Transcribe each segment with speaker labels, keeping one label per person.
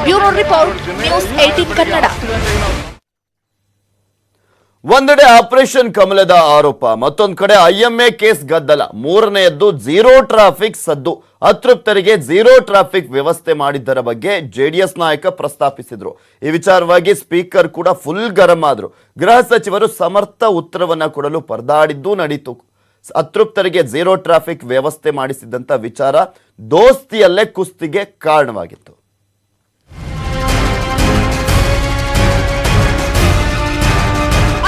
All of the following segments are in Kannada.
Speaker 1: Bureau report, news 18 Kannada.
Speaker 2: ಒಂದೆಡೆ ಆಪರೇಷನ್ ಕಮಲದ ಆರೋಪ, ಮತ್ತೊಂದು ಕಡೆ ಐಎಂಎ ಕೇಸ್ ಗದ್ದಲ, ಮೂರನೆಯದ್ದು ಝೀರೋ ಟ್ರಾಫಿಕ್ ಸದ್ದು. ಅತೃಪ್ತರಿಗೆ ಝೀರೋ ಟ್ರಾಫಿಕ್ ವ್ಯವಸ್ಥೆ ಮಾಡಿದ್ದರ ಬಗ್ಗೆ ಜೆಡಿಎಸ್ ನಾಯಕ ಪ್ರಸ್ತಾಪಿಸಿದ್ರು. ಈ ವಿಚಾರವಾಗಿ ಸ್ಪೀಕರ್ ಕೂಡ ಫುಲ್ ಗರಂ ಆದ್ರು. ಗೃಹ ಸಚಿವರು ಸಮರ್ಥ ಉತ್ತರವನ್ನ ಕೊಡಲು ಪರದಾಡಿದ್ದು ನಡೀತು. ಅತೃಪ್ತರಿಗೆ ಝೀರೋ ಟ್ರಾಫಿಕ್ ವ್ಯವಸ್ಥೆ ಮಾಡಿಸಿದಂತ ವಿಚಾರ ದೋಸ್ತಿಯಲ್ಲೇ ಕುಸ್ತಿಗೆ ಕಾರಣವಾಗಿತ್ತು.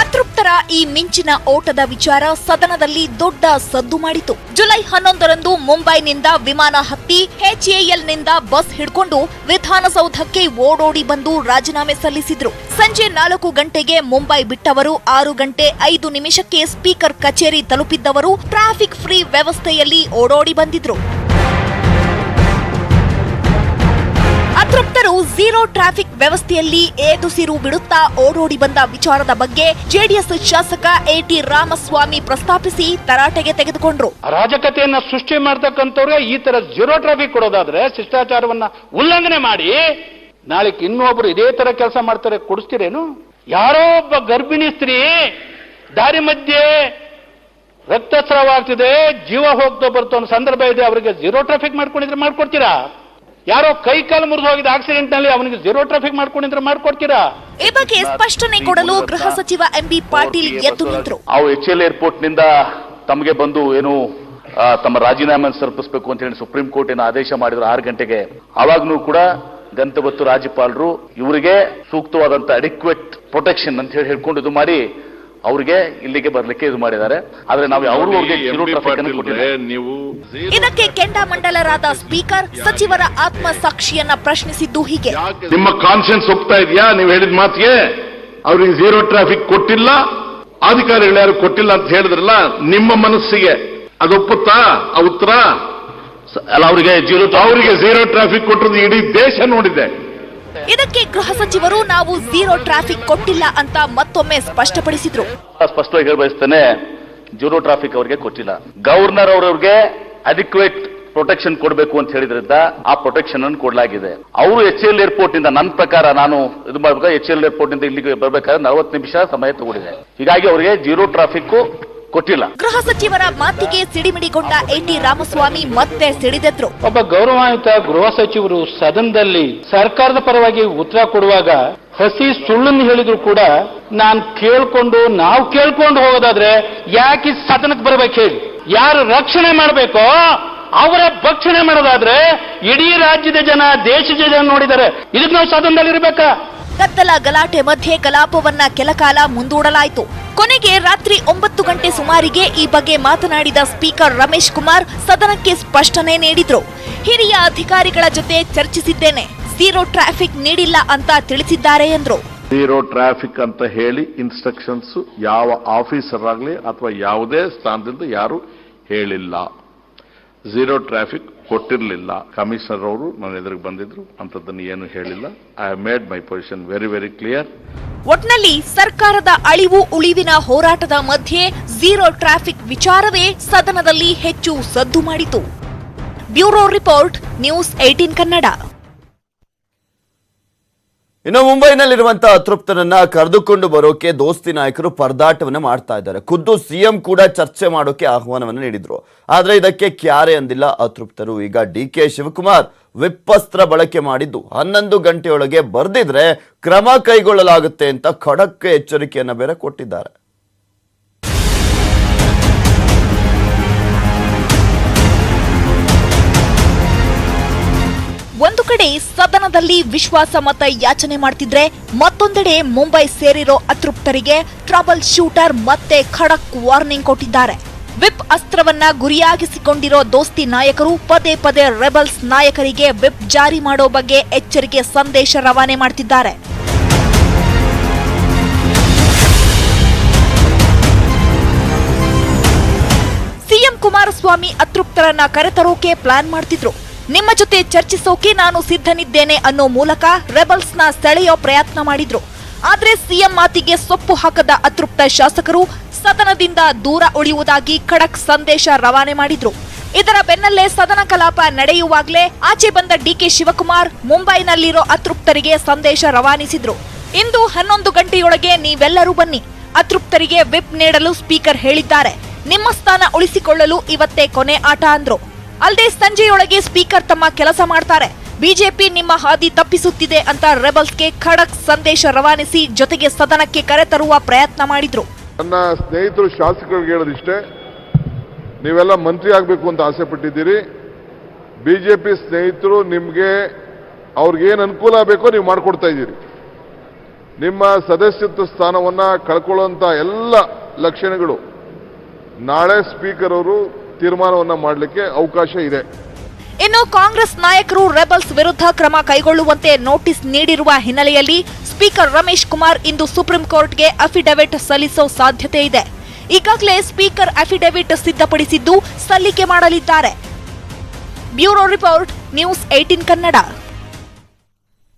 Speaker 1: ಅತೃಪ್ತರ ಈ ಮಿಂಚಿನ ಓಟದ ವಿಚಾರ ಸದನದಲ್ಲಿ ದೊಡ್ಡ ಸದ್ದು ಮಾಡಿತು. ಜುಲೈ 11ರಂದು ಮುಂಬೈನಿಂದ ವಿಮಾನ ಹತ್ತಿ HALನಿಂದ ಬಸ್ ಹಿಡ್ಕೊಂಡು ವಿಧಾನಸೌಧಕ್ಕೆ ಓಡೋಡಿ ಬಂದು ರಾಜೀನಾಮೆ ಸಲ್ಲಿಸಿದ್ರು. ಸಂಜೆ 4 ಗಂಟೆಗೆ ಮುಂಬೈ ಬಿಟ್ಟವರು 6 ಗಂಟೆ 5 ನಿಮಿಷಕ್ಕೆ ಸ್ಪೀಕರ್ ಕಚೇರಿ ತಲುಪಿದ್ದವರು ಟ್ರಾಫಿಕ್ ಫ್ರೀ ವ್ಯವಸ್ಥೆಯಲ್ಲಿ ಓಡೋಡಿ ಬಂದಿದ್ರು. ಅತೃಪ್ತರು ಝೀರೋ ಟ್ರಾಫಿಕ್ ವ್ಯವಸ್ಥೆಯಲ್ಲಿ ಏದುಸಿರು ಬಿಡುತ್ತಾ ಓಡೋಡಿ ಬಂದ ವಿಚಾರದ ಬಗ್ಗೆ ಜೆಡಿಎಸ್ ಶಾಸಕ AT ರಾಮಸ್ವಾಮಿ ಪ್ರಸ್ತಾಪಿಸಿ ತರಾಟೆಗೆ ತೆಗೆದುಕೊಂಡ್ರು.
Speaker 3: ಅರಾಜಕತೆಯನ್ನ ಸೃಷ್ಟಿ ಮಾಡತಕ್ಕಂಥವ್ರೆ ಈ ತರ ಝೀರೋ ಟ್ರಾಫಿಕ್ ಕೊಡೋದಾದ್ರೆ ಶಿಷ್ಟಾಚಾರವನ್ನ ಉಲ್ಲಂಘನೆ ಮಾಡಿ ನಾಳೆ ಇನ್ನೊಬ್ರು ಇದೇ ತರ ಕೆಲಸ ಮಾಡ್ತಾರೆ, ಕೊಡಿಸ್ತೀರೇನು? ಯಾರೋ ಒಬ್ಬ ಗರ್ಭಿಣಿ ಸ್ತ್ರೀ ದಾರಿ ಮಧ್ಯೆ ರಕ್ತಸ್ರಾವ ಆಗ್ತಿದೆ, ಜೀವ ಹೋಗ್ತಾ ಬರ್ತೋ ಅನ್ನೋ ಸಂದರ್ಭ ಇದೆ, ಅವರಿಗೆ ಝೀರೋ ಟ್ರಾಫಿಕ್ ಮಾಡ್ಕೊಂಡಿದ್ರೆ ಮಾಡ್ಕೊಡ್ತೀರಾ? ಯಾರೋ ಕೈ ಕಾಲು ಮುರಿದು ಹೋಗಿದ ಆಕ್ಸಿಡೆಂಟ್ ನಲ್ಲಿ ಅವನಿಗೆ ಝೀರೋ ಟ್ರಾಫಿಕ್ ಮಾಡ್ಕೊಂಡಿದ್ರೆ ಮಾಡ್ಕೊಡ್ತೀರಾ?
Speaker 1: ಈ ಬಗ್ಗೆ ಸ್ಪಷ್ಟನೆ ಕೊಡಲು ಗೃಹ ಸಚಿವ MB ಪಾಟೀಲ್ ಎದ್ದು ನಿಂತರು.
Speaker 4: HL ಏರ್ಪೋರ್ಟ್ ನಿಂದ ತಮಗೆ ಬಂದು ಏನು ತಮ್ಮ ರಾಜೀನಾಮೆ ಸಲ್ಲಿಸಬೇಕು ಅಂತ ಹೇಳಿ ಸುಪ್ರೀಂ ಕೋರ್ಟ್ ಏನು ಆದೇಶ ಮಾಡಿದ್ರು 6 ಗಂಟೆಗೆ. ಆವಾಗ್ನೂ ಕೂಡ ಗಂತವತ್ತು ರಾಜ್ಯಪಾಲರು ಇವರಿಗೆ ಸೂಕ್ತವಾದಂತ ಅಡಿಕ್ವೇಟ್ ಪ್ರೊಟೆಕ್ಷನ್ ಅಂತ ಹೇಳಿ ಹೇಳ್ಕೊಂಡು ಇದು ಮಾಡಿ ಅವರಿಗೆ ಇಲ್ಲಿಗೆ ಬರ್ಲಿಕ್ಕೆ ಇದು ಮಾಡಿದ್ದಾರೆ. ಆದ್ರೆ ನಾವು ಅವ್ರಿಗೆ ಝೀರೋ ಟ್ರಾಫಿಕ್ ಅನ್ನು ಕೊಟ್ಟಿಲ್ಲ.
Speaker 1: ಇದಕ್ಕೆ ಕೆಂಡಾಮಂಡಲರಾದ ಸ್ಪೀಕರ್ ಸಚಿವರ ಆತ್ಮಸಾಕ್ಷಿಯನ್ನ ಪ್ರಶ್ನಿಸಿದ್ದು ಹೀಗೆ:
Speaker 5: ನಿಮ್ಮ ಕಾನ್ಫಿಡೆನ್ಸ್ ಒಪ್ತಾ ಇದೆಯಾ? ನೀವು ಹೇಳಿದ ಮಾತಿಗೆ ಅವ್ರಿಗೆ ಝೀರೋ ಟ್ರಾಫಿಕ್ ಕೊಟ್ಟಿಲ್ಲ, ಅಧಿಕಾರಿಗಳು ಯಾರು ಕೊಟ್ಟಿಲ್ಲ ಅಂತ ಹೇಳಿದ್ರಲ್ಲ, ನಿಮ್ಮ ಮನಸ್ಸಿಗೆ ಅದು ಒಪ್ಪುತ್ತಾ ಆ ಉತ್ತರ?
Speaker 4: ಅಲ್ಲ, ಅವರಿಗೆ
Speaker 5: ಝೀರೋ ಟ್ರಾಫಿಕ್ ಕೊಟ್ಟಿರೋದು ಇಡೀ ದೇಶ ನೋಡಿದೆ.
Speaker 1: ಇದಕ್ಕೆ ಗೃಹ ಸಚಿವರು ನಾವು ಝೀರೋ ಟ್ರಾಫಿಕ್ ಕೊಟ್ಟಿಲ್ಲ ಅಂತ ಮತ್ತೊಮ್ಮೆ ಸ್ಪಷ್ಟಪಡಿಸಿದ್ರು.
Speaker 4: ಸ್ಪಷ್ಟವಾಗಿ ಹೇಳ ಬಯಸ್ತೇನೆ, ಝೀರೋ ಟ್ರಾಫಿಕ್ ಅವರಿಗೆ ಕೊಟ್ಟಿಲ್ಲ. ಗವರ್ನರ್ ಅವರವ್ರಿಗೆ ಅಡಿಕ್ವೇಟ್ ಪ್ರೊಟೆಕ್ಷನ್ ಕೊಡಬೇಕು ಅಂತ ಹೇಳಿದ್ರಿಂದ ಆ ಪ್ರೊಟೆಕ್ಷನ್ ಅನ್ನು ಕೊಡಲಾಗಿದೆ. ಅವರು HL ಏರ್ಪೋರ್ಟ್ ಇಂದ ನನ್ನ ಪ್ರಕಾರ ನಾನು ಇದು ಮಾಡ್ಬೇಕಾದ್ರೆ HL ಏರ್ಪೋರ್ಟ್ ಇಂದ ಇಲ್ಲಿಗೆ ಬರಬೇಕಾದ್ರೆ 40 ನಿಮಿಷ ಸಮಯ ತಗೊಂಡಿದೆ. ಹೀಗಾಗಿ ಅವರಿಗೆ ಝೀರೋ ಟ್ರಾಫಿಕ್ ಕೊಟ್ಟಿಲ್ಲ.
Speaker 1: ಗೃಹ ಸಚಿವರ ಮಾತಿಗೆ ಸಿಡಿಮಿಡಿಗೊಂಡ AT ರಾಮಸ್ವಾಮಿ ಮತ್ತೆ ಸಿಡಿದೆದ್ರು.
Speaker 3: ಒಬ್ಬ ಗೌರವಾನ್ವಿತ ಗೃಹ ಸಚಿವರು ಸದನದಲ್ಲಿ ಸರ್ಕಾರದ ಪರವಾಗಿ ಉತ್ತರ ಕೊಡುವಾಗ ಹಸಿ ಸುಳ್ಳನ್ನು ಹೇಳಿದ್ರು ಕೂಡ ನಾವು ಕೇಳ್ಕೊಂಡು ಹೋಗೋದಾದ್ರೆ ಯಾಕೆ ಸದನಕ್ಕೆ ಬರ್ಬೇಕು ಹೇಳಿ? ಯಾರು ರಕ್ಷಣೆ ಮಾಡಬೇಕೋ ಅವರ ಭಕ್ಷಣೆ ಮಾಡೋದಾದ್ರೆ ಇಡೀ ರಾಜ್ಯದ ಜನ, ದೇಶದ ಜನ ನೋಡಿದ್ದಾರೆ. ಇದಕ್ಕೆ ನಾವು ಸದನದಲ್ಲಿ ಇರಬೇಕಾ?
Speaker 1: ಗದ್ದಲ ಗಲಾಟೆ ಮಧ್ಯೆ ಕಲಾಪವನ್ನ ಕೆಲಕಾಲ ಮುಂದೂಡಲಾಯಿತು. ಕೊನೆಗೆ ರಾತ್ರಿ 9 ಗಂಟೆ ಸುಮಾರಿಗೆ ಈ ಬಗ್ಗೆ ಮಾತನಾಡಿದ ಸ್ಪೀಕರ್ ರಮೇಶ್ ಕುಮಾರ್ ಸದನಕ್ಕೆ ಸ್ಪಷ್ಟನೆ ನೀಡಿದ್ರು. ಹಿರಿಯ ಅಧಿಕಾರಿಗಳ ಜೊತೆ ಚರ್ಚಿಸಿದ್ದೇನೆ, ಝೀರೋ ಟ್ರಾಫಿಕ್ ನೀಡಿಲ್ಲ ಅಂತ ತಿಳಿಸಿದ್ದಾರೆ ಎಂದ್ರು.
Speaker 5: ಝೀರೋ ಟ್ರಾಫಿಕ್ ಅಂತ ಹೇಳಿ ಇನ್ಸ್ಟ್ರಕ್ಷನ್ಸ್ ಯಾವ ಆಫೀಸರ್ ಆಗಲಿ ಅಥವಾ ಯಾವುದೇ ಸ್ಥಾನದಿಂದ ಯಾರು ಹೇಳಿಲ್ಲ. Zero traffic ಕೊಟ್ಟಿರಲಿಲ್ಲ. ಕಮಿಷನರ್ ಅವರು ನನ್ನ ಎದುರಿಗೆ ಬಂದಿದ್ರು, ಅಂತದನ್ನು ಏನು ಹೇಳಿಲ್ಲ. I have made my position very very clear.
Speaker 1: ಒಟ್ನಲ್ಲಿ ಸರ್ಕಾರದ ಅಳಿವು ಉಳಿವಿನ ಹೋರಾಟದ ಮಧ್ಯೆ ಝೀರೋ ಟ್ರಾಫಿಕ್ ವಿಚಾರವೇ ಸದನದಲ್ಲಿ ಹೆಚ್ಚು ಸದ್ದು ಮಾಡಿತು. Bureau report, news 18 Kannada.
Speaker 2: ಇನ್ನು ಮುಂಬೈನಲ್ಲಿರುವಂತಹ ಅತೃಪ್ತರನ್ನ ಕರೆದುಕೊಂಡು ಬರೋಕೆ ದೋಸ್ತಿ ನಾಯಕರು ಪರದಾಟವನ್ನ ಮಾಡ್ತಾ ಇದ್ದಾರೆ. ಖುದ್ದು CM ಕೂಡ ಚರ್ಚೆ ಮಾಡೋಕೆ ಆಹ್ವಾನವನ್ನು ನೀಡಿದ್ರು. ಆದ್ರೆ ಇದಕ್ಕೆ ಕ್ಯಾರೆ ಅಂದಿಲ್ಲ ಅತೃಪ್ತರು. ಈಗ DK ಶಿವಕುಮಾರ್ ವಿಪ್ಪಸ್ತ್ರ ಬಳಕೆ ಮಾಡಿದ್ದು 11 ಗಂಟೆಯೊಳಗೆ ಬರ್ದಿದ್ರೆ ಕ್ರಮ ಕೈಗೊಳ್ಳಲಾಗುತ್ತೆ ಅಂತ ಖಡಕ್ ಎಚ್ಚರಿಕೆಯನ್ನ ಬೇರೆ ಕೊಟ್ಟಿದ್ದಾರೆ.
Speaker 1: ಒಂದು ಕಡೆ ಸದನದಲ್ಲಿ ವಿಶ್ವಾಸ ಮತ ಯಾಚನೆ ಮಾಡ್ತಿದ್ರೆ, ಮತ್ತೊಂದೆಡೆ ಮುಂಬೈ ಸೇರಿರೋ ಅತೃಪ್ತರಿಗೆ ಟ್ರಬಲ್ ಶೂಟರ್ ಮತ್ತೆ ಖಡಕ್ ವಾರ್ನಿಂಗ್ ಕೊಟ್ಟಿದ್ದಾರೆ. ವಿಪ್ ಅಸ್ತ್ರವನ್ನ ಗುರಿಯಾಗಿಸಿಕೊಂಡಿರೋ ದೋಸ್ತಿ ನಾಯಕರು ಪದೇ ಪದೇ ರೆಬಲ್ಸ್ ನಾಯಕರಿಗೆ ವಿಪ್ ಜಾರಿ ಮಾಡೋ ಬಗ್ಗೆ ಎಚ್ಚರಿಕೆ ಸಂದೇಶ ರವಾನೆ ಮಾಡ್ತಿದ್ದಾರೆ. ಸಿಎಂ ಕುಮಾರಸ್ವಾಮಿ ಅತೃಪ್ತರನ್ನ ಕರೆತರೋಕೆ ಪ್ಲಾನ್ ಮಾಡ್ತಿದ್ರು. ನಿಮ್ಮ ಜೊತೆ ಚರ್ಚಿಸೋಕೆ ನಾನು ಸಿದ್ಧನಿದ್ದೇನೆ ಅನ್ನೋ ಮೂಲಕ ರೆಬಲ್ಸ್ನ ಸೆಳೆಯೋ ಪ್ರಯತ್ನ ಮಾಡಿದ್ರು. ಆದ್ರೆ ಸಿಎಂ ಮಾತಿಗೆ ಸೊಪ್ಪು ಹಾಕದ ಅತೃಪ್ತ ಶಾಸಕರು ಸದನದಿಂದ ದೂರ ಉಳಿಯುವುದಾಗಿ ಖಡಕ್ ಸಂದೇಶ ರವಾನೆ ಮಾಡಿದ್ರು. ಇದರ ಬೆನ್ನಲ್ಲೇ ಸದನ ಕಲಾಪ ನಡೆಯುವಾಗಲೇ ಆಚೆ ಬಂದ ಡಿಕೆ ಶಿವಕುಮಾರ್ ಮುಂಬೈನಲ್ಲಿರೋ ಅತೃಪ್ತರಿಗೆ ಸಂದೇಶ ರವಾನಿಸಿದ್ರು. ಇಂದು 11 ಗಂಟೆಯೊಳಗೆ ನೀವೆಲ್ಲರೂ ಬನ್ನಿ. ಅತೃಪ್ತರಿಗೆ ವಿಪ್ ನೀಡಲು ಸ್ಪೀಕರ್ ಹೇಳಿದ್ದಾರೆ. ನಿಮ್ಮ ಸ್ಥಾನ ಉಳಿಸಿಕೊಳ್ಳಲು ಇವತ್ತೇ ಕೊನೆ ಆಟ ಅಂದ್ರು. ಅಲ್ಲದೆ ಸಂಜೆಯೊಳಗೆ ಸ್ಪೀಕರ್ ತಮ್ಮ ಕೆಲಸ ಮಾಡ್ತಾರೆ. ಬಿಜೆಪಿ ನಿಮ್ಮ ಹಾದಿ ತಪ್ಪಿಸುತ್ತಿದೆ ಅಂತ ರೆಬಲ್ಸ್ಗೆ ಖಡಕ್ ಸಂದೇಶ ರವಾನಿಸಿ ಜೊತೆಗೆ ಸದನಕ್ಕೆ ಕರೆತರುವ ಪ್ರಯತ್ನ ಮಾಡಿದ್ರು.
Speaker 6: ನನ್ನ ಸ್ನೇಹಿತರು ಶಾಸಕರಿಗೆ ಹೇಳೋದಿಷ್ಟೇ, ನೀವೆಲ್ಲ ಮಂತ್ರಿ ಆಗಬೇಕು ಅಂತ ಆಸೆ ಪಟ್ಟಿದ್ದೀರಿ. ಬಿಜೆಪಿ ಸ್ನೇಹಿತರು ನಿಮಗೆ ಅವ್ರಿಗೇನು ಅನುಕೂಲ ಬೇಕೋ ನೀವು ಮಾಡಿಕೊಡ್ತಾ ಇದ್ದೀರಿ. ನಿಮ್ಮ ಸದಸ್ಯತ್ವ ಸ್ಥಾನವನ್ನು ಕಳ್ಕೊಳ್ಳುವಂಥ ಎಲ್ಲ ಲಕ್ಷಣಗಳು ನಾಳೆ ಸ್ಪೀಕರ್ ಅವರು ತೀರ್ಮಾನವನ್ನು ಮಾಡಲಿಕ್ಕೆ ಅವಕಾಶ ಇದೆ.
Speaker 1: ಇನ್ನು ಕಾಂಗ್ರೆಸ್ ನಾಯಕರು ರೆಬಲ್ಸ್ ವಿರುದ್ಧ ಕ್ರಮ ಕೈಗೊಳ್ಳುವಂತೆ ನೋಟಿಸ್ ನೀಡಿರುವ ಹಿನ್ನೆಲೆಯಲ್ಲಿ ಸ್ಪೀಕರ್ ರಮೇಶ್ ಕುಮಾರ್ ಇಂದು ಸುಪ್ರೀಂ ಕೋರ್ಟ್ಗೆ ಅಫಿಡವಿಟ್ ಸಲ್ಲಿಸೋ ಸಾಧ್ಯತೆ ಇದೆ. ಈಗಾಗಲೇ ಸ್ಪೀಕರ್ ಅಫಿಡವಿಟ್ ಸಿದ್ಧಪಡಿಸಿದ್ದು ಸಲ್ಲಿಕೆ ಮಾಡಲಿದ್ದಾರೆ. Bureau report, news 18 Kannada.